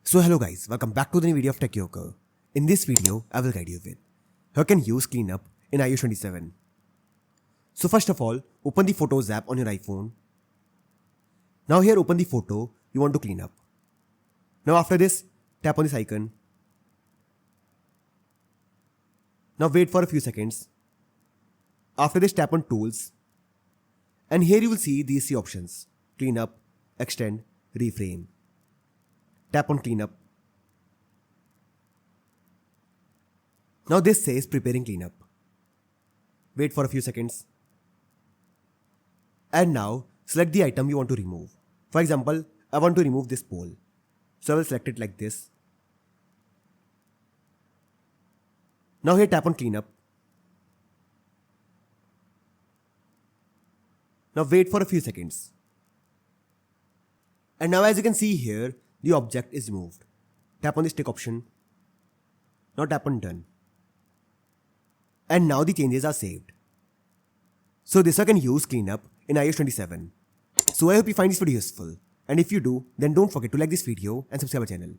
So hello guys, welcome back to the new video of Tech Yoker. In this video, I will guide you with how you can use cleanup in iOS 27. So first of all, open the Photos app on your iPhone. Now here open the photo you want to clean up. Now after this, tap on this icon. Now wait for a few seconds. After this, tap on Tools. And here you will see these three options: Cleanup, Extend, Reframe. Tap on Cleanup. Now this says preparing cleanup. Wait for a few seconds. And now select the item you want to remove. For example, I want to remove this pole. So I will select it like this. Now here tap on Cleanup. Now wait for a few seconds. And now as you can see here, the object is removed. Tap on this tick option. Now tap on Done. And now the changes are saved. So this I can use cleanup in iOS 27. So I hope you find this video useful. And if you do, then don't forget to like this video and subscribe our channel.